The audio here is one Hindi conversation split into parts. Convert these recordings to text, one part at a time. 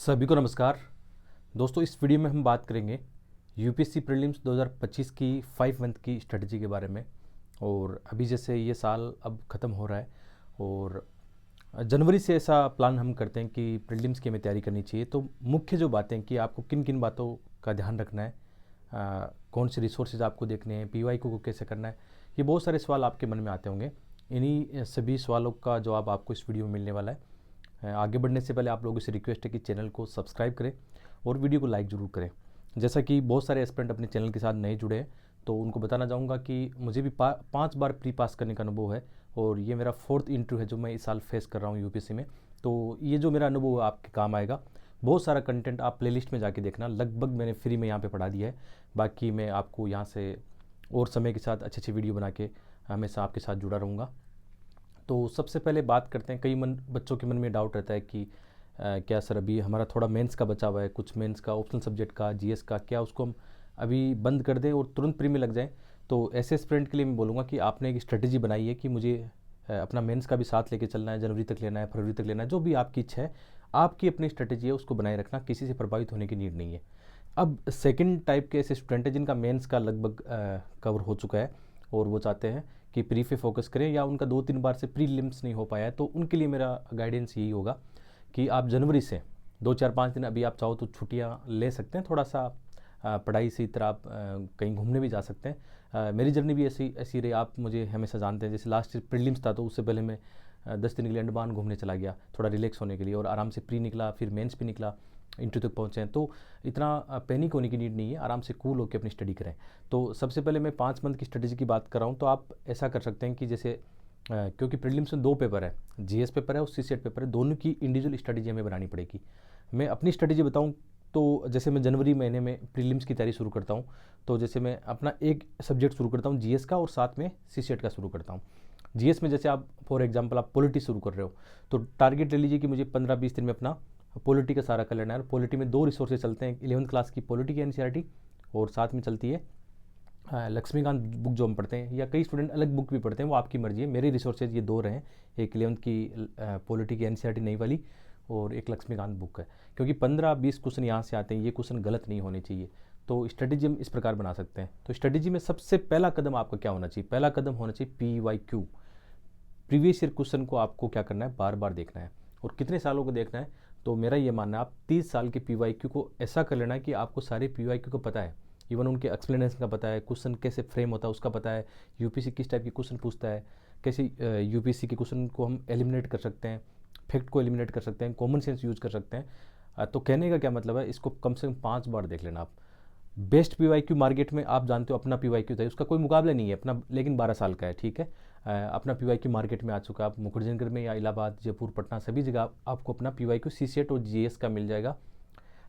सभी को नमस्कार दोस्तों। इस वीडियो में हम बात करेंगे यूपीएससी प्रीलिम्स 2025 की 5 मंथ की स्ट्रेटजी के बारे में। और अभी जैसे ये साल अब ख़त्म हो रहा है और जनवरी से ऐसा प्लान हम करते हैं कि प्रीलिम्स की हमें तैयारी करनी चाहिए। तो मुख्य जो बातें कि आपको किन किन बातों का ध्यान रखना है, कौन से रिसोर्सेज आपको देखने हैं, पीवाईक्यू को कैसे करना है, ये बहुत सारे सवाल आपके मन में आते होंगे। इन्हीं सभी सवालों का जवाब आपको इस वीडियो में मिलने वाला है। आगे बढ़ने से पहले आप लोगों से रिक्वेस्ट है कि चैनल को सब्सक्राइब करें और वीडियो को लाइक ज़रूर करें। जैसा कि बहुत सारे एस्पिरेंट अपने चैनल के साथ नए जुड़े हैं, तो उनको बताना चाहूँगा कि मुझे भी 5 बार प्री पास करने का अनुभव है और ये मेरा 4th इंटरव्यू है जो मैं इस साल फेस कर रहा हूँ यूपीएससी में। तो ये जो मेरा अनुभव है आपके काम आएगा। बहुत सारा कंटेंट आप प्लेलिस्ट में जाके देखना, लगभग मैंने फ्री में यहाँ पे पढ़ा दिया है। बाकी मैं आपको यहाँ से और समय के साथ अच्छी अच्छी वीडियो बना के हमेशा आपके साथ जुड़ा रहूँगा। तो सबसे पहले बात करते हैं, कई बच्चों के मन में डाउट रहता है कि क्या सर अभी हमारा थोड़ा मेंस का बचा हुआ है, कुछ मेंस का ऑप्शनल सब्जेक्ट का जीएस का, क्या उसको हम अभी बंद कर दें और तुरंत प्री में लग जाएं। तो ऐसे स्टूडेंट के लिए मैं बोलूँगा कि आपने एक स्ट्रेटजी बनाई है कि मुझे अपना मेंस का भी साथ लेके चलना है, जनवरी तक लेना है, फरवरी तक लेना है, जो भी आपकी इच्छा है, आपकी अपनी स्ट्रेटजी है उसको बनाए रखना, किसी से प्रभावित होने की नीड नहीं है। अब सेकंड टाइप के ऐसे स्टूडेंट हैं जिनका मेंस का लगभग कवर हो चुका है और वो चाहते हैं कि प्री पे फोकस करें, या उनका 2-3 बार से प्रीलिम्स नहीं हो पाया है, तो उनके लिए मेरा गाइडेंस यही होगा कि आप जनवरी से 2-4-5 दिन अभी आप चाहो तो छुट्टियां ले सकते हैं, थोड़ा सा पढ़ाई से इतर आप कहीं घूमने भी जा सकते हैं। मेरी जर्नी भी ऐसी ऐसी रही, आप मुझे हमेशा जानते हैं। जैसे लास्ट प्रीलिम्स था तो उससे पहले मैं 10 दिन के लिए अंडमान घूमने चला गया थोड़ा रिलैक्स होने के लिए, और आराम से प्री निकला, फिर मेंस भी निकला, इंटरव्यू तक पहुँचे हैं। तो इतना पैनिक होने की नीड नहीं है, आराम से कूल होकर अपनी स्टडी करें। तो सबसे पहले मैं 5 मंथ की स्ट्रेटजी की बात कर रहा हूँ। तो आप ऐसा कर सकते हैं कि जैसे क्योंकि प्रीलिम्स में 2 पेपर है, जीएस पेपर है और सीसेट पेपर है, दोनों की इंडिविजुअल स्ट्रेटजी हमें बनानी पड़ेगी। मैं अपनी स्ट्रेटजी बताऊँ तो जैसे मैं जनवरी महीने में प्रीलिम्स की तैयारी शुरू करता हूँ, तो जैसे मैं अपना एक सब्जेक्ट शुरू करता हूँ जीएस का और साथ में सीसेट का शुरू करता हूँ। जीएस में जैसे आप फॉर एग्जांपल आप पॉलिटी शुरू कर रहे हो, तो टारगेट ले लीजिए कि मुझे 15-20 दिन में अपना पॉलिटी का सारा कर लेना है। पॉलिटी में 2 रिसोर्सेज चलते हैं, 11th क्लास की पॉलिटी की एनसीईआरटी और साथ में चलती है लक्ष्मीकांत बुक जो हम पढ़ते हैं, या कई स्टूडेंट अलग बुक भी पढ़ते हैं, वो आपकी मर्जी है। मेरे रिसोर्सेज ये 2 रहे, एक 11th की पॉलिटी की एनसीईआरटी नई वाली और एक लक्ष्मीकांत बुक है। क्योंकि 15-20 क्वेश्चन यहाँ से आते हैं, ये क्वेश्चन गलत नहीं होने चाहिए। तो स्ट्रेटेजी हम इस प्रकार बना सकते हैं। तो स्ट्रेटेजी में सबसे पहला कदम आपका क्या होना चाहिए? पहला कदम होना चाहिए पीवाईक्यू। प्रीवियस ईयर क्वेश्चन को आपको क्या करना है? बार बार देखना है। और कितने सालों को देखना है? तो मेरा ये मानना है आप 30 साल के पीवाईक्यू को ऐसा कर लेना है कि आपको सारे पीवाईक्यू को पता है, इवन उनके एक्सप्लेनेशन का पता है, क्वेश्चन कैसे फ्रेम होता है उसका पता है, यूपीसी किस टाइप के क्वेश्चन पूछता है, कैसे यूपीसी के क्वेश्चन को हम एलिमिनेट कर सकते हैं, फैक्ट को एलिमिनेट कर सकते हैं, कॉमन सेंस यूज कर सकते हैं। तो कहने का क्या मतलब है, इसको कम से कम 5 बार देख लेना आप। बेस्ट पीवाईक्यू मार्केट में आप जानते हो अपना पीवाईक्यू था, उसका कोई मुकाबला नहीं है अपना, लेकिन 12 साल का है, ठीक है। अपना पीवाईक्यू मार्केट में आ चुका है। आप मुखर्जीनगर में या इलाहाबाद, जयपुर, पटना सभी जगह आपको अपना पीवाईक्यू सीसेट और जीएस का मिल जाएगा,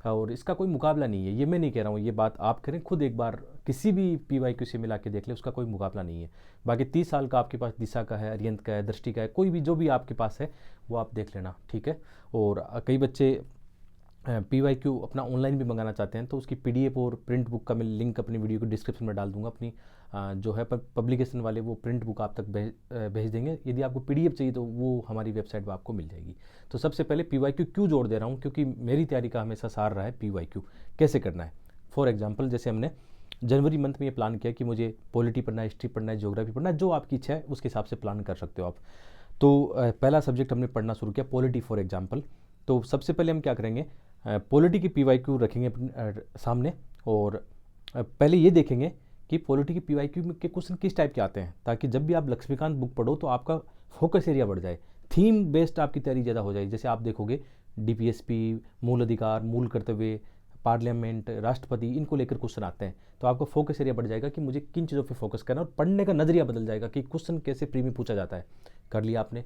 और इसका कोई मुकाबला नहीं है। ये मैं नहीं कह रहा हूँ, ये बात आप करें खुद, एक बार किसी भी पीवाईक्यू से मिला के देख ले, उसका कोई मुकाबला नहीं है। बाकी 30 साल का आपके पास दिशा का है, अरिहंत का है, दृष्टि का है, कोई भी जो भी आपके पास है वो आप देख लेना, ठीक है। और कई बच्चे पीवाईक्यू अपना ऑनलाइन भी मंगाना चाहते हैं, तो उसकी पीडीएफ और प्रिंट बुक का मैं लिंक अपनी वीडियो के डिस्क्रिप्शन में डाल दूंगा। अपनी जो है पब्लिकेशन वाले वो प्रिंट बुक आप तक भेज देंगे। यदि आपको पीडीएफ चाहिए तो वो हमारी वेबसाइट पर आपको मिल जाएगी। तो सबसे पहले पीवाईक्यू क्यों जोड़ दे रहा हूँ? क्योंकि मेरी तैयारी का हमेशा सार रहा है पीवाईक्यू कैसे करना है। फॉर एग्जाम्पल जैसे हमने जनवरी मंथ में ये प्लान किया कि मुझे पॉलिटी पढ़ना है, हिस्ट्री पढ़ना है, ज्योग्राफी पढ़ना है, जो आपकी इच्छा है उसके हिसाब से प्लान कर सकते हो आप। तो पहला सब्जेक्ट हमने पढ़ना शुरू किया पॉलिटी फॉर एग्जाम्पल। तो सबसे पहले हम क्या करेंगे, पॉलिटी की पीवाईक्यू रखेंगे अपने सामने, और पहले ये देखेंगे कि पॉलिटी की पीवाईक्यू के क्वेश्चन किस टाइप के आते हैं, ताकि जब भी आप लक्ष्मीकांत बुक पढ़ो तो आपका फोकस एरिया बढ़ जाए, थीम बेस्ड आपकी तैयारी ज़्यादा हो जाए। जैसे आप देखोगे डीपीएसपी, मूल अधिकार, मूल कर्तव्य, पार्लियामेंट, राष्ट्रपति, इनको लेकर क्वेश्चन आते हैं, तो आपका फोकस एरिया बढ़ जाएगा कि मुझे किन चीज़ों पे फोकस करना है, और पढ़ने का नजरिया बदल जाएगा कि क्वेश्चन कैसे प्री में पूछा जाता है। कर लिया आपने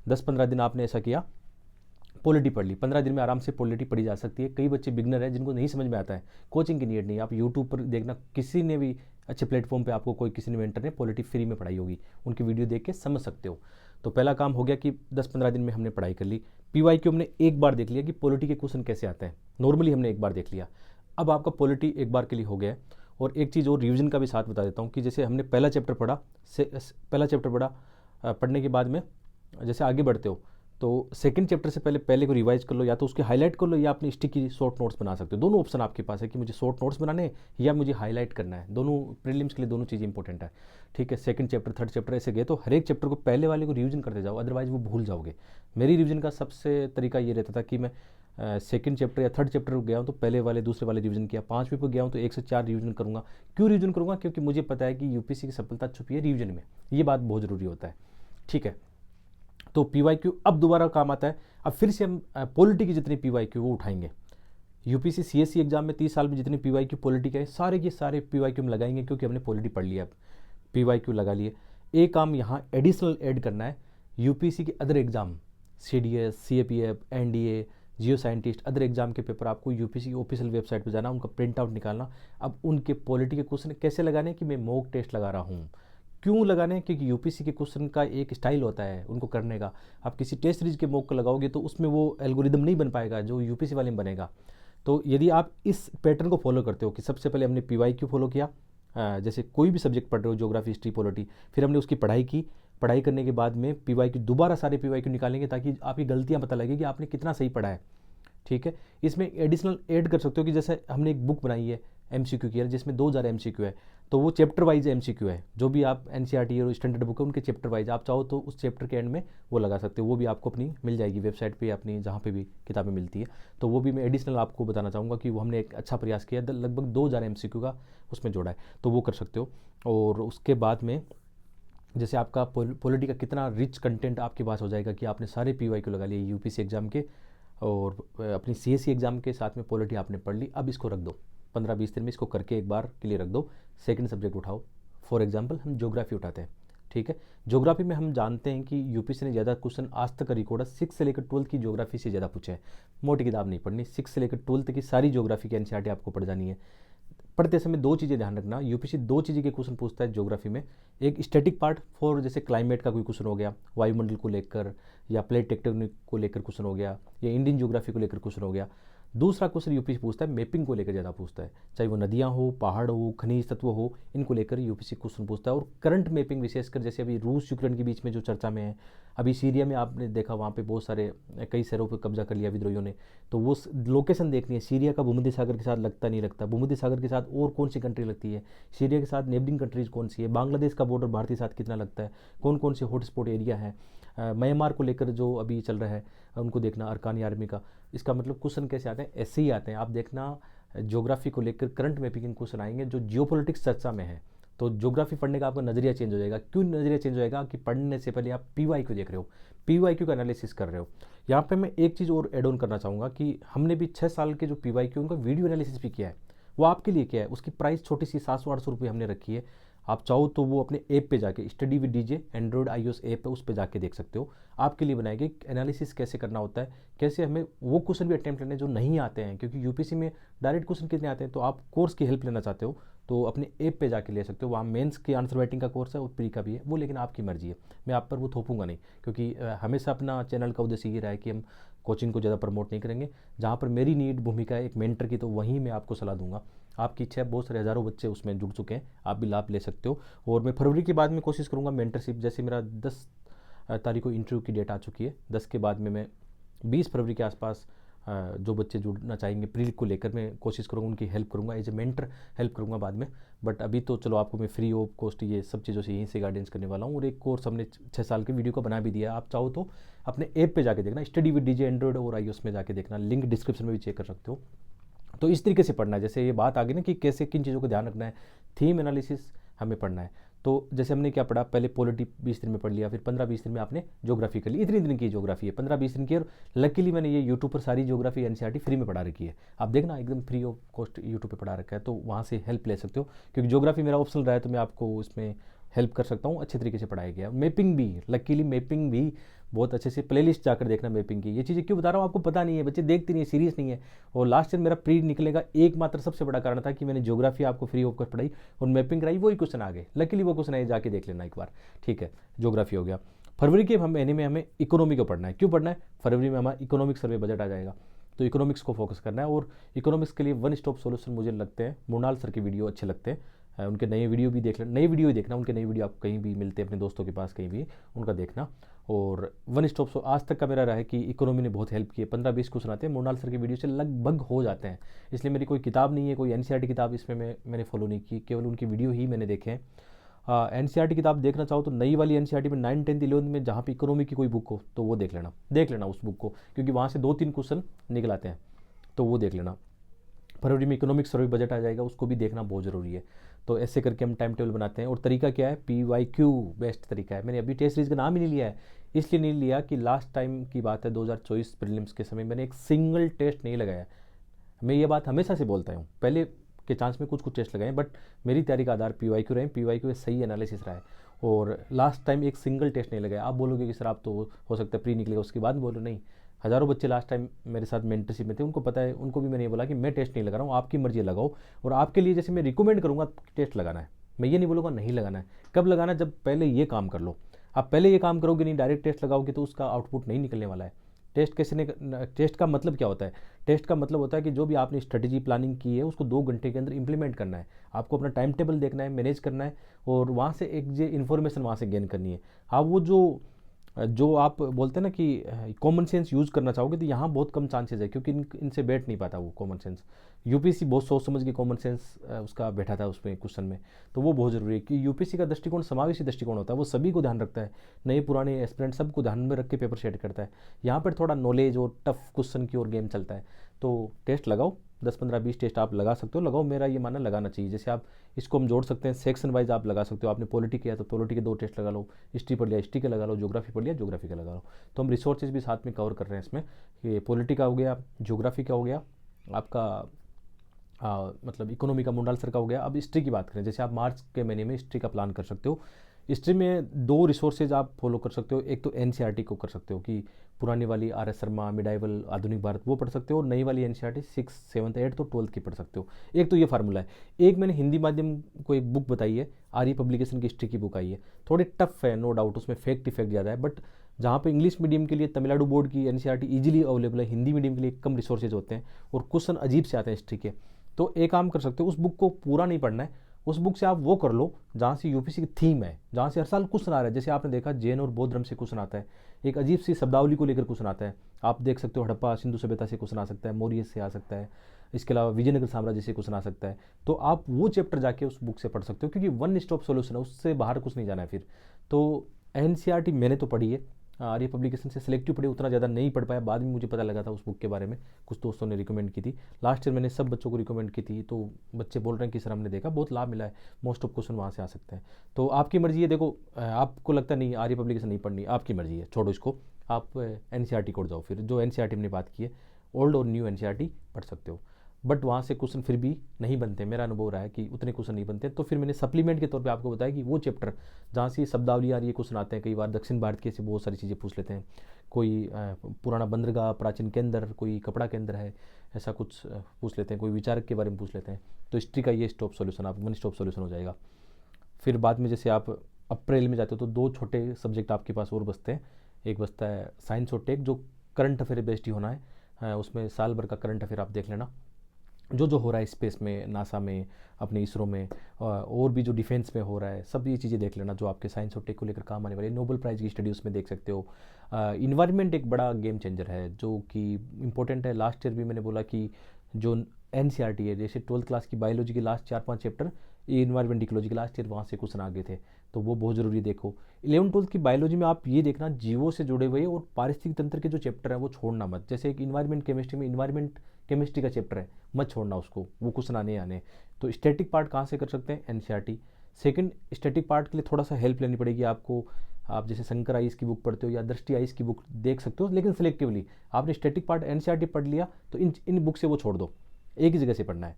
10-15 दिन आपने ऐसा किया, पॉलिटी पढ़ ली, 15 दिन में आराम से पॉलिटी पढ़ी जा सकती है। कई बच्चे बिगनर हैं जिनको नहीं समझ में आता है, कोचिंग की नीड नहीं, आप यूट्यूब पर देखना, किसी ने भी अच्छे प्लेटफॉर्म पे आपको कोई किसी ने मेंटर ने पॉलिटी फ्री में पढ़ाई होगी, उनकी वीडियो देख के समझ सकते हो। तो पहला काम हो गया कि 10-15 दिन में हमने पढ़ाई कर ली। पीवाईक्यू हमने एक बार देख लिया कि पॉलिटी के क्वेश्चन कैसे आते हैं, नॉर्मली हमने एक बार देख लिया। अब आपका पॉलिटी एक बार के लिए हो गया है। और एक चीज़ और रिविजन का भी साथ बता देता हूँ कि जैसे हमने पहला चैप्टर पढ़ा, पढ़ने के बाद में जैसे आगे बढ़ते हो तो सेकंड चैप्टर से पहले को रिवाइज कर लो, या तो उसके हाईलाइट कर लो या अपनी स्टिकी शॉर्ट नोट्स बना सकते हो। दोनों ऑप्शन आपके पास है कि मुझे शॉर्ट नोट्स बनाने हैं या मुझे हाईलाइट करना है। दोनों प्रीलिम्स के लिए दोनों चीज़ें इंपॉर्टेंट है। ठीक है, सेकंड चैप्टर थर्ड चैप्टर ऐसे गए तो हर एक चैप्टर को पहले वाले को रिवीजन करते जाओ, अदरवाइज वो भूल जाओगे। मेरी रिवीजन का सबसे तरीका ये रहता था कि मैं सेकंड चैप्टर या थर्ड चैप्टर गया हूँ तो पहले वाले दूसरे वाले रिवीजन किया, 5वीं पे गया हूँ तो 1 से 4 रिवीजन करूँगा। क्यों रिवीजन करूँगा? क्योंकि मुझे पता है कि यूपीसी की सफलता छुपी है रिवीजन में। ये बात बहुत ज़रूरी होता है। ठीक है, तो पीवाईक्यू अब दोबारा काम आता है। अब फिर से हम पॉलिटी की जितनी पीवाईक्यू वो उठाएंगे। यूपीसी सीएससी एग्जाम में 30 साल में जितनी पीवाईक्यू पॉलिटी के हैं सारे के सारे पीवाईक्यू में लगाएंगे, क्योंकि हमने पॉलिटी पढ़ लिया। अब पीवाईक्यू लगा लिए। एक काम यहाँ एडिशनल ऐड करना है, यूपीसी के other exam CDS, CAPF, NDA, जियो साइंटिस्ट, अदर एग्जाम के पेपर आपको यूपीसी ऑफिशियल वेबसाइट पर जाना, उनका प्रिंट आउट निकालना। अब उनके पॉलिटी के क्वेश्चन कैसे लगाने कि मैं मॉक टेस्ट लगा रहा हूँ। क्यों लगाने? क्योंकि यूपीसी के क्वेश्चन का एक स्टाइल होता है उनको करने का। आप किसी टेस्ट सीरीज के मॉक को लगाओगे तो उसमें वो एल्गोरिदम नहीं बन पाएगा जो यूपीसी वाले में बनेगा। तो यदि आप इस पैटर्न को फॉलो करते हो कि सबसे पहले हमने पीवाईक्यू फॉलो किया, जैसे कोई भी सब्जेक्ट पढ़ रहे हो, ज्योग्राफी, हिस्ट्री, पॉलिटी, फिर हमने उसकी पढ़ाई की। पढ़ाई करने के बाद में पीवाईक्यू दोबारा सारे पीवाईक्यू निकालेंगे ताकि आपकी गलतियाँ पता लगे कि आपने कितना सही पढ़ा है। ठीक है, इसमें एडिशनल ऐड कर सकते हो कि जैसे हमने एक बुक बनाई है एमसीक्यू की, जिसमें 2000 एमसीक्यू है, तो वो चैप्टर वाइज एमसीक्यू है। जो भी आप एनसीईआरटी और स्टैंडर्ड बुक है उनके चैप्टर वाइज आप चाहो तो उस चैप्टर के एंड में वो लगा सकते हो। वो भी आपको अपनी मिल जाएगी वेबसाइट पे, अपनी जहाँ पे भी किताबें मिलती है। तो वो भी मैं एडिशनल आपको बताना चाहूँगा कि वो हमने एक अच्छा प्रयास किया, लगभग 2000 एमसीक्यू का उसमें जोड़ा है, तो वो कर सकते हो। और उसके बाद में जैसे आपका पॉलिटी का कितना रिच कंटेंट आपके पास हो जाएगा कि आपने सारे पीवाईक्यू लगा लिए यूपीसी एग्जाम के, और अपनी सीएससी एग्जाम के साथ में पॉलिटी आपने पढ़ ली। अब इसको रख दो 15-20 दिन में, इसको करके एक बार के लिए रख दो। सेकंड सब्जेक्ट उठाओ। फॉर एग्जांपल हम ज्योग्राफी उठाते हैं। ठीक है, ज्योग्राफी में हम जानते हैं कि यूपीसी ने ज़्यादा क्वेश्चन आज तक का रिकॉर्ड है 6 से लेकर 12th की ज्योग्राफी से ज़्यादा पूछे हैं। मोटी किताब नहीं पढ़नी, 6 से लेकर 12th की सारी ज्योग्राफी की एनसीईआरटी आपको पढ़ जानी है। पढ़ते समय दो चीज़ें ध्यान रखना, यूपीसी दो चीज़ें के क्वेश्चन पूछता है ज्योग्राफी में। एक स्टैटिक पार्ट फॉर जैसे क्लाइमेट का कोई क्वेश्चन हो गया, वायुमंडल को लेकर, या प्लेट टेक्टोनिक को लेकर क्वेश्चन हो गया, या इंडियन ज्योग्राफी को लेकर क्वेश्चन हो गया। दूसरा क्वेश्चन यूपीसी पूछता है मैपिंग को लेकर ज़्यादा पूछता है, चाहे वो नदियाँ हो, पहाड़ हो, खनिज तत्व हो, इनको लेकर यूपीसी क्वेश्चन पूछता है। और करंट मैपिंग विशेषकर जैसे अभी रूस यूक्रेन के बीच में जो चर्चा में है, अभी सीरिया में आपने देखा वहाँ पे बहुत सारे कई शहरों पर कब्जा कर लिया विद्रोहियों ने, तो वो लोकेशन देखनी है। सीरिया का भूमध्य सागर के साथ लगता नहीं लगता, भूमध्य सागर के साथ और कौन सी कंट्री लगती है, सीरिया के साथ नेबरिंग कंट्रीज कौन सी है, बांग्लादेश का बॉर्डर भारत के साथ कितना लगता है, कौन कौन से हॉटस्पॉट एरिया है, म्यांमार को लेकर जो अभी चल रहा है उनको देखना, अरकानी आर्मी का। इसका मतलब क्वेश्चन कैसे आते हैं? ऐसे ही आते हैं। आप देखना ज्योग्राफी को लेकर करंट मैपिंग के क्वेश्चन आएंगे जो जियोपॉलिटिक्स चर्चा में है, तो ज्योग्राफी पढ़ने का आपका नजरिया चेंज हो जाएगा। क्यों नजरिया चेंज हो जाएगा? कि पढ़ने से पहले आप पीवाईक्यू देख रहे हो, पीवाईक्यू का एनालिसिस कर रहे हो। यहाँ पे मैं एक चीज़ और एड ऑन करना चाहूँगा कि हमने भी 6 साल के जो पीवाईक्यू उनका वीडियो एनालिसिस भी किया है। वो आपके लिए क्या है, उसकी प्राइस छोटी सी 700-800 रुपये हमने रखी है। आप चाहो तो वो अपने ऐप पे जाके study with DJ Android iOS app है, उस पे जाके देख सकते हो। आपके लिए बनाएगी एनालिसिस कैसे करना होता है, कैसे हमें वो क्वेश्चन भी अटेम्प्ट करने जो नहीं आते हैं, क्योंकि यूपीसी में डायरेक्ट क्वेश्चन कितने आते हैं। तो आप कोर्स की हेल्प लेना चाहते हो तो अपने ऐप पे जाके ले सकते हो। वहाँ मेंस के आंसर राइटिंग का कोर्स है और प्री का भी है, वो लेकिन आपकी मर्जी है, मैं आप पर वो थोपूंगा नहीं, क्योंकि हमेशा अपना चैनल का उद्देश्य ये रहा है कि हम कोचिंग को ज़्यादा प्रमोट नहीं करेंगे। जहाँ पर मेरी नीड भूमिका है एक मेंटर की, तो वहीं मैं आपको सलाह दूंगा। आपकी इच्छा है, बहुत सारे हज़ारों बच्चे उसमें जुड़ चुके हैं, आप भी लाभ ले सकते हो। और मैं फरवरी के बाद में कोशिश करूँगा मेंटरशिप, जैसे मेरा 10 तारीख को इंटरव्यू की डेट आ चुकी है, 10 के बाद में मैं 20 फरवरी के आसपास जो बच्चे जुड़ना चाहेंगे प्री को लेकर मैं कोशिश करूँगा, उनकी हेल्प करूँगा, एज ए मेंटर हेल्प करूँगा बाद में। बट अभी तो चलो आपको मैं फ्री ऑफ कॉस्ट ये सब चीज़ों से यहीं से गाइडेंस करने वाला हूँ। और एक कोर्स हमने 6 साल के वीडियो का बना भी दिया है, आप चाहो तो अपने ऐप पे जाके देखना, स्टडी विद डीजे एंड्रॉयड और iOS में जाके देखना, लिंक डिस्क्रिप्शन में भी चेक कर सकते हो। तो इस तरीके से पढ़ना है। जैसे ये बात आ गई ना कि कैसे किन चीज़ों को ध्यान रखना है, थीम एनालिसिस हमें पढ़ना है। तो जैसे हमने क्या पढ़ा, पहले पॉलिटी 20 दिन में पढ़ लिया, फिर 15-20 दिन में आपने ज्योग्राफी कर ली। इतनी दिन की ज्योग्राफी है, 15-20 दिन की। और लकीली मैंने ये यूट्यूब पर सारी ज्योग्राफी एनसीईआरटी फ्री में पढ़ा रखी है, आप देखना एकदम फ्री ऑफ कॉस्ट यूट्यूब पे पढ़ा रखा है, तो वहाँ से हेल्प ले सकते हो। क्योंकि ज्योग्राफी मेरा ऑप्शनल रहा है तो मैं आपको इसमें हेल्प कर सकता हूँ, अच्छे तरीके से पढ़ाया गया। मैपिंग भी, लकीली मैपिंग भी बहुत अच्छे से प्लेलिस्ट जाकर देखना मैपिंग की। ये चीज़ें क्यों बता रहा हूँ, आपको पता नहीं है, बच्चे देखते नहीं है, सीरियस नहीं है। और लास्ट ईयर मेरा प्री निकलेगा एकमात्र सबसे बड़ा कारण था कि मैंने ज्योग्राफी आपको फ्री ऑफ कॉस्ट पढ़ाई और मैपिंग कराई, वही क्वेश्चन आ गए। लकीली वो क्वेश्चन आए, जाके देख लेना एक बार। ठीक है, ज्योग्राफी हो गया। फरवरी के महीने में हमें इकोनॉमी को पढ़ना है। क्यों पढ़ना है? फरवरी में हमारा इकोनॉमिक सर्वे बजट आ जाएगा, तो इकोनॉमिक्स को फोकस करना है। और इकोनॉमिक्स के लिए वन स्टॉप सोल्यूशन मुझे लगते हैं मृणाल सर के वीडियो अच्छे लगते हैं, उनके नए वीडियो भी देख लेना, नई वीडियो ही देखना, उनके नई वीडियो आपको कहीं भी मिलते हैं, अपने दोस्तों के पास कहीं भी उनका देखना। और वन स्टॉप आज तक का मेरा रहा है कि इकोनॉमी ने बहुत हेल्प की है। 15-20 क्वेश्चन आते हैं, मृणाल सर की वीडियो से लगभग हो जाते हैं। इसलिए मेरी कोई किताब नहीं है, कोई एनसीईआरटी किताब इसमें मैंने फॉलो नहीं की, केवल उनकी वीडियो ही मैंने देखे हैं। एनसीईआरटी किताब देखना चाहो तो नई वाली एनसीईआरटी में 9, 10, 11 में जहाँ पे इकोनॉमी की कोई बुक हो तो वो देख लेना उस बुक को, क्योंकि वहाँ से 2-3 क्वेश्चन निकल आते हैं, तो वो देख लेना। फरवरी में इकोनॉमिक सर्वे बजट आ जाएगा, उसको भी देखना बहुत ज़रूरी है। तो ऐसे करके हम टाइम टेबल बनाते हैं। और तरीका क्या है, PYQ बेस्ट तरीका है। मैंने अभी टेस्ट सीरीज का नाम ही नहीं लिया है, इसलिए नहीं लिया कि लास्ट टाइम की बात है 2024 प्रीलिम्स के समय मैंने एक सिंगल टेस्ट नहीं लगाया। मैं ये बात हमेशा से बोलता हूँ, पहले के चांस में कुछ टेस्ट लगाए, बट मेरी तैयारी का आधार PYQ रहे, PYQ सही एनालिसिस रहा है। और लास्ट टाइम एक सिंगल टेस्ट नहीं लगाया। आप बोलोगे कि सर आप तो हो सकता है प्री निकलेगा उसके बाद बोलो, नहीं, हज़ारों बच्चे लास्ट टाइम मेरे साथ मेंटरशिप में थे, उनको पता है, उनको भी मैंने ये बोला कि मैं टेस्ट नहीं लगा रहा हूँ, आपकी मर्जी लगाओ। और आपके लिए जैसे मैं रिकमेंड करूँगा टेस्ट लगाना है, मैं ये नहीं बोलूँगा नहीं लगाना है। कब लगाना है, जब पहले ये काम कर लो। आप पहले ये काम करोगे नहीं, डायरेक्ट टेस्ट लगाओगे तो उसका आउटपुट नहीं निकलने वाला है। टेस्ट का मतलब क्या होता है, टेस्ट का मतलब होता है कि जो भी आपने स्ट्रेटेजी प्लानिंग की है उसको 2 घंटे के अंदर इंप्लीमेंट करना है। आपको अपना टाइम टेबल देखना है, मैनेज करना है, और वहाँ से एक जो इन्फॉर्मेशन वहाँ से गेन करनी है। आप वो जो आप बोलते हैं ना कि कॉमन सेंस यूज़ करना चाहोगे, तो यहाँ बहुत कम चांसेस है, क्योंकि इनसे बैठ नहीं पाता वो कॉमन सेंस। यूपीएससी बहुत सोच समझ के कॉमन सेंस उसका बैठा था उसमें क्वेश्चन में, तो वो बहुत ज़रूरी है कि यूपीएससी का दृष्टिकोण समावेशी दृष्टिकोण होता है, वो सभी को ध्यान रखता है, नए पुराने एस्पिरेंट सबको ध्यान में रख के पेपर सेट करता है। यहाँ पर थोड़ा नॉलेज और टफ क्वेश्चन की ओर गेम चलता है। तो टेस्ट लगाओ, 10, 15, 20 टेस्ट आप लगा सकते हो, लगाओ, मेरा ये मानना लगाना चाहिए। जैसे आप इसको हम जोड़ सकते हैं, सेक्शन वाइज आप लगा सकते हो। आपने पॉलिटी किया तो पॉलिटी के 2 टेस्ट लगा लो, हिस्ट्री पढ़ लिया हिस्ट्री के लगा लो, ज्योग्राफी पढ़ लिया ज्योग्राफी का लगा लो। तो हम रिसोर्सेज भी साथ में कवर कर रहे हैं इसमें, ये पॉलिटी का हो गया, ज्योग्राफी का हो गया, आपका मतलब इकोनॉमी का मुंडाल सर का हो गया। अब हिस्ट्री की बात करें, जैसे आप मार्च के महीने में हिस्ट्री का प्लान कर सकते हो। हिस्ट्री में 2 रिसोर्सेज आप फॉलो कर सकते हो, एक तो एनसीईआरटी को कर सकते हो कि पुरानी वाली RS शर्मा, मिडाइवल, आधुनिक भारत, वो पढ़ सकते हो, और नई वाली एनसीईआरटी 6, 7, 8 तो 12th की पढ़ सकते हो। एक तो ये फार्मूला है। एक मैंने हिंदी माध्यम को एक बुक बताई है, आर्य पब्लिकेशन की हिस्ट्री की बुक आई है, थोड़ी टफ है नो डाउट, उसमें फैक्ट इफेक्ट ज़्यादा है, बट जहाँ पे इंग्लिश मीडियम के लिए तमिलनाडु बोर्ड की एनसीईआरटी इजीली अवेलेबल है, हिंदी मीडियम के लिए कम रिसोर्सेज होते हैं और क्वेश्चन अजीब से आते हैं हिस्ट्री के। तो एक काम कर सकते हो, उस बुक को पूरा नहीं पढ़ना है, उस बुक से आप वो कर लो जहाँ से यूपीएससी की थीम है, जहाँ से हर साल क्वेश्चन आ रहा है। जैसे आपने देखा जैन और बौद्ध धर्म से क्वेश्चन आता है, एक अजीब सी शब्दावली को लेकर क्वेश्चन आता है। आप देख सकते हो हड़प्पा सिंधु सभ्यता से क्वेश्चन आ सकता है, मौर्य से आ सकता है, इसके अलावा विजयनगर साम्राज्य से क्वेश्चन आ सकता है। तो आप वो चैप्टर जाके उस बुक से पढ़ सकते हो, क्योंकि वन स्टॉप सोल्यूशन है, उससे बाहर कुछ नहीं जाना है फिर। तो एनसीईआरटी मैंने तो पढ़ी है, आर्य पब्लिकेशन से सिलेक्टिव पढ़ी, उतना ज़्यादा नहीं पढ़ पाया, बाद में मुझे पता लगा था उस बुक के बारे में, कुछ दोस्तों ने रिकमेंड की थी। लास्ट ईयर मैंने सब बच्चों को रिकमेंड की थी, तो बच्चे बोल रहे हैं कि सर हमने देखा बहुत लाभ मिला है, मोस्ट ऑफ क्वेश्चन वहाँ से आ सकते हैं। तो आपकी मर्जी है, देखो आपको लगता नहीं आर्य पब्लिकेशन नहीं पढ़नी, आपकी मर्जी है, छोड़ो इसको, आप एनसीईआरटी कोड जाओ। फिर जो एनसीईआरटी मैंने बात की है, ओल्ड और न्यू एनसीईआरटी पढ़ सकते हो, बट वहाँ से क्वेश्चन फिर भी नहीं बनते। मेरा अनुभव रहा है कि उतने क्वेश्चन नहीं बनते। तो फिर मैंने सप्लीमेंट के तौर पे आपको बताया कि वो चैप्टर जहाँ से शब्दावली आ रही है, क्वेश्चन आते हैं, कई बार दक्षिण भारत के से बहुत सारी चीज़ें पूछ लेते हैं, कोई पुराना बंदरगाह प्राचीन केंद्र, कोई कपड़ा केंद्र है, ऐसा कुछ पूछ लेते हैं, कोई विचारक के बारे में पूछ लेते हैं। तो हिस्ट्री का ये स्टॉप सोल्यूशन, आप वन स्टॉप सोल्यूशन हो जाएगा। फिर बाद में जैसे आप अप्रैल में जाते हो तो 2 छोटे सब्जेक्ट आपके पास और बचते हैं। एक बचता है साइंस और टेक, जो करंट अफेयर बेस्ड ही होना है, उसमें साल भर का करंट अफेयर आप देख लेना, जो हो रहा है स्पेस में, नासा में, अपने इसरो में, और भी जो डिफेंस में हो रहा है, सब ये चीज़ें देख लेना जो आपके साइंस और टेक को लेकर काम आने वाली है। नोबेल प्राइज़ की स्टडी उसमें देख सकते हो। इन्वायरमेंट एक बड़ा गेम चेंजर है जो कि इंपॉर्टेंट है। लास्ट ईयर भी मैंने बोला कि जो एनसीईआरटी है, जैसे 12th क्लास की बायोलॉजी के लास्ट 4-5 चैप्टर, ये इन्वायरमेंट इकोलॉजी के लास्ट ईयर वहाँ से क्वेश्चन आ गए थे, तो वो बहुत ज़रूरी देखो। 11th-12th की बायोलॉजी में आप ये देखना जीवों से जुड़े हुए और पारिस्थितिक तंत्र के जो चैप्टर है वो छोड़ना मत। जैसे एक इन्वायरमेंट केमिस्ट्री में इन्वायरमेंट केमिस्ट्री का चैप्टर है, मत छोड़ना उसको, वो क्वेश्चन आने। तो स्टैटिक पार्ट कहाँ से कर सकते हैं, एनसीईआरटी। सेकंड, स्टैटिक पार्ट के लिए थोड़ा सा हेल्प लेनी पड़ेगी आपको। आप जैसे शंकर आइस की बुक पढ़ते हो या दृष्टि आइस की बुक देख सकते हो, लेकिन सिलेक्टिवली। आपने स्टैटिक पार्ट एनसीईआरटी पढ़ लिया तो इन बुक से वो छोड़ दो, एक ही जगह से पढ़ना है।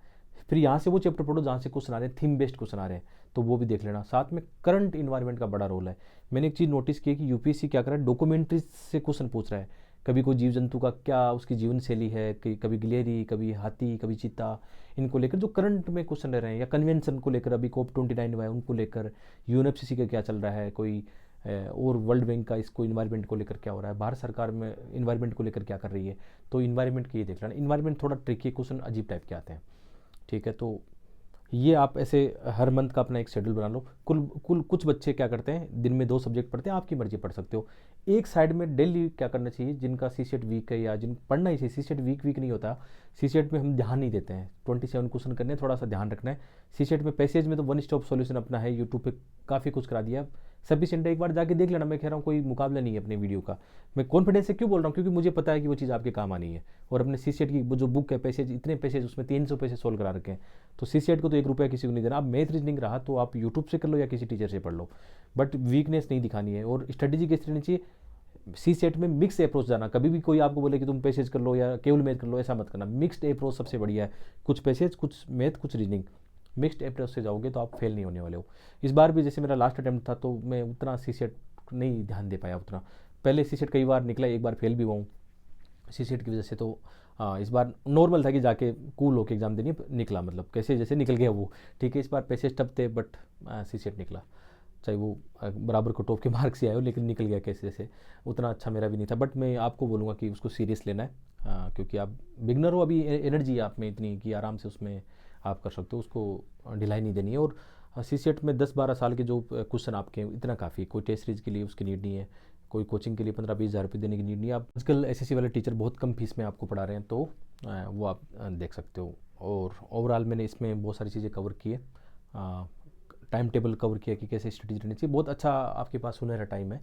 फिर यहाँ से वो चैप्टर पढ़ो जहाँ से क्वेश्चन आ रहे हैं, थीम बेस्ड क्वेश्चन आ रहे हैं, तो वो भी देख लेना। साथ में करंट इन्वायरमेंट का बड़ा रोल है। मैंने एक चीज़ नोटिस की कि यूपीएससी क्या कर रहा है, डॉक्यूमेंट्री से क्वेश्चन पूछ रहा है। कभी कोई जीव जंतु का क्या उसकी जीवन शैली है, कभी गिलहरी, कभी हाथी, कभी चीता, इनको लेकर जो करंट में क्वेश्चन रह रहे हैं, या कन्वेंशन को लेकर, अभी COP29 हुआ है उनको लेकर, यूएनएफसीसी का क्या चल रहा है, कोई और वर्ल्ड बैंक का इसको इन्वायरमेंट को लेकर क्या हो रहा है, भारत सरकार में इन्वायरमेंट को लेकर क्या कर रही है, तो इन्वायरमेंट की ये देख लेना। इन्वायरमेंट थोड़ा ट्रिकी क्वेश्चन अजीब टाइप के आते हैं, ठीक है। तो ये आप ऐसे हर मंथ का अपना एक शेड्यूल बना लो। कुल कुल कुछ बच्चे क्या करते हैं, दिन में 2 सब्जेक्ट पढ़ते हैं, आपकी मर्जी पढ़ सकते हो। एक साइड में डेली क्या करना चाहिए, जिनका सी सेट वीक है या जिन पढ़ना ही चाहिए, सी सेट वीक नहीं होता, सी सेट में हम ध्यान नहीं देते हैं, 27 क्वेश्चन करने, थोड़ा सा ध्यान रखना है। सी सेट में पैसेज में तो वन स्टॉप सॉल्यूशन अपना है, यूट्यूब पे काफ़ी कुछ करा दिया। सफिशिएंट है, एक बार जाके देख लेना। मैं कह रहा हूँ कोई मुकाबला नहीं है अपने वीडियो का। मैं कॉन्फिडेंस से क्यों बोल रहा हूँ, क्योंकि मुझे पता है कि वो चीज़ आपके काम आनी है। और अपने सी सेट की जो बुक है, पैसेज इतने पैसेज, उसमें 300 पैसे सोल्व करा रखे हैं। तो सी सेट को तो 1 रुपया किसी को नहीं देना। आप मैथ रीजनिंग रहा तो आप यूट्यूब से कर लो या किसी टीचर से पढ़ लो, बट वीकनेस नहीं दिखानी है। और स्ट्रेटेजी कैसी रहनी चाहिए, सी सेट में मिक्स अप्रोच जाना। कभी भी कोई आपको बोले कि तुम पैसेज कर लो या केवल मैथ कर लो, ऐसा मत करना। मिक्स्ड अप्रोच सबसे बढ़िया है, कुछ पैसेज, कुछ मैथ, कुछ रीजनिंग। मिक्स्ड अप्रोच से जाओगे तो आप फेल नहीं होने वाले हो। इस बार भी जैसे मेरा लास्ट अटैम्प्ट था तो मैं उतना सी सेट नहीं ध्यान दे पाया उतना। पहले सी सेट कई बार निकला, एक बार फेल भी हुआ हूँ सी सेट की वजह से। तो इस बार नॉर्मल था कि जाके कूल होके एग्ज़ाम देनी, निकला मतलब कैसे जैसे निकल गया वो। ठीक है, इस बार पैसेज टफ थे बट सी सेट निकला। चाहे वो बराबर कट ऑफ के मार्क्स ही आए हो, लेकिन निकल गया कैसे जैसे। उतना अच्छा मेरा भी नहीं था, बट मैं आपको बोलूँगा कि उसको सीरियस लेना है। क्योंकि आप बिगनर हो, अभी एनर्जी है आप में इतनी कि आराम से उसमें आप कर सकते हो, उसको ढिलाई नहीं देनी है। और सी सेट में 10-12 साल के जो क्वेश्चन आपके हैं, इतना काफ़ी। कोई टेस्ट सीरीज के लिए उसकी नीड नहीं है, कोई कोचिंग के लिए 15-20 हज़ार रुपये देने की नीड नहीं है। आप आजकल एसएससी वाले टीचर बहुत कम फीस में आपको पढ़ा रहे हैं, तो वो आप देख सकते हो। और ओवरऑल मैंने इसमें बहुत सारी चीज़ें कवर की है, टाइम टेबल कवर किया कि कैसे स्ट्रेटेजी रहनी चाहिए। बहुत अच्छा आपके पास सुनहरा टाइम है।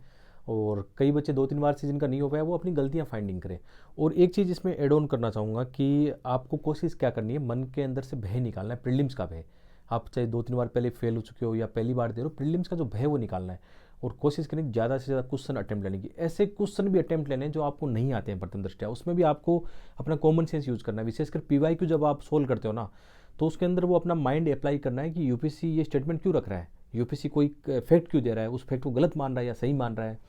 और कई बच्चे 2-3 बार से जिनका नहीं हो पाया, वो अपनी गलतियां फाइंडिंग करें। और एक चीज़ इसमें एड ऑन करना चाहूँगा कि आपको कोशिश क्या करनी है, मन के अंदर से भय निकालना है, प्रीलिम्स का भय। आप चाहे 2-3 बार पहले फेल हो चुके हो या पहली बार दे रहे हो, प्रीलिम्स का जो भय वो निकालना है। और कोशिश करें ज़्यादा से ज़्यादा क्वेश्चन अटैम्प्ट लेने की। ऐसे क्वेश्चन भी अटैम्प्ट लेने जो आपको नहीं आते हैं प्रथम दृष्टया, उसमें भी आपको अपना कॉमन सेंस यूज़ करना है। विशेषकर पीवाईक्यू जब आप सोल्व करते हो ना, तो उसके अंदर वो अपना माइंड अप्लाई करना है कि यूपीएससी ये स्टेटमेंट क्यों रख रहा है, यूपीएससी कोई फैक्ट क्यों दे रहा है, उस फैक्ट को गलत मान रहा है या सही मान रहा है,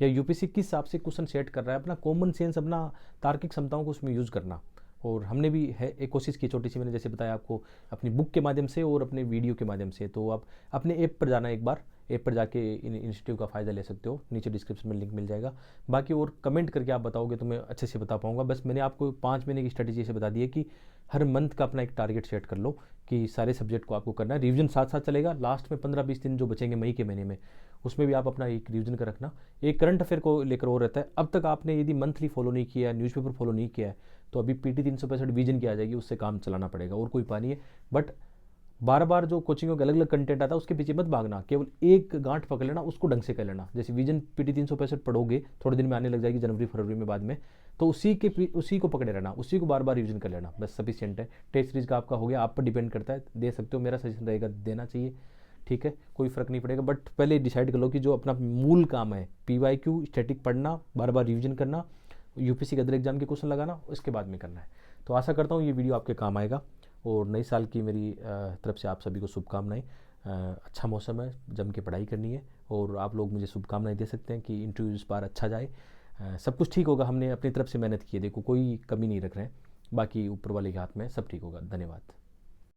या यूपीएससी किस हिसाब से क्वेश्चन सेट कर रहा है। अपना कॉमन सेंस, अपना तार्किक क्षमताओं को उसमें यूज़ करना। और हमने भी है एक कोशिश की छोटी सी, मैंने जैसे बताया आपको, अपनी बुक के माध्यम से और अपने वीडियो के माध्यम से। तो आप अपने ऐप पर जाना, एक बार ऐप पर जाके इन इंस्टीट्यूट का फ़ायदा ले सकते हो, नीचे डिस्क्रिप्शन में लिंक मिल जाएगा। बाकी और कमेंट करके आप बताओगे तो मैं अच्छे से बता पाऊंगा। बस मैंने आपको 5 महीने की स्ट्रेटेजी से बता दी है कि हर मंथ का अपना एक टारगेट सेट कर लो कि सारे सब्जेक्ट को आपको करना है। रिवीजन साथ साथ चलेगा, लास्ट में 15-20 दिन जो बचेंगे मई के महीने में, उसमें भी आप अपना एक रिवीजन का रखना। एक करंट अफेयर को लेकर और रहता है, अब तक आपने यदि मंथली फॉलो नहीं किया है, न्यूज़पेपर फॉलो नहीं किया है, तो अभी पीटी 365 विजन की आ जाएगी, उससे काम चलाना पड़ेगा, और कोई उपाय नहीं है। बट बार बार जो कोचिंगों का अलग अलग कंटेंट आता है उसके पीछे मत भागना, केवल एक गांठ पकड़ लेना, उसको ढंग से कर लेना। जैसे विजन पीटी 365 पढ़ोगे, थोड़े दिन में आने लग जाएगी, जनवरी फरवरी में बाद में, तो उसी को पकड़े रहना, उसी को बार बार रिविजन कर लेना, बस सफिशिएंट है। टेस्ट सीरीज का आपका हो गया, आप पर डिपेंड करता है, दे सकते हो, मेरा सजेशन रहेगा देना चाहिए। ठीक है, कोई फ़र्क नहीं पड़ेगा, बट पहले डिसाइड कर लो कि जो अपना मूल काम है, पीवाईक्यू स्टैटिक पढ़ना, बार बार रिविजन करना, यूपीएससी के अदर एग्जाम के क्वेश्चन लगाना, उसके बाद में करना है। तो आशा करता हूँ ये वीडियो आपके काम आएगा। और नए साल की मेरी तरफ से आप सभी को शुभकामनाएं। अच्छा मौसम है, जम के पढ़ाई करनी है, और आप लोग मुझे शुभकामनाएं दे सकते हैं कि इंटरव्यू इस बार अच्छा जाए। सब कुछ ठीक होगा, हमने अपनी तरफ से मेहनत की है, देखो कोई कमी नहीं रख रहे हैं, बाकी ऊपर वाले के हाथ में, सब ठीक होगा। धन्यवाद।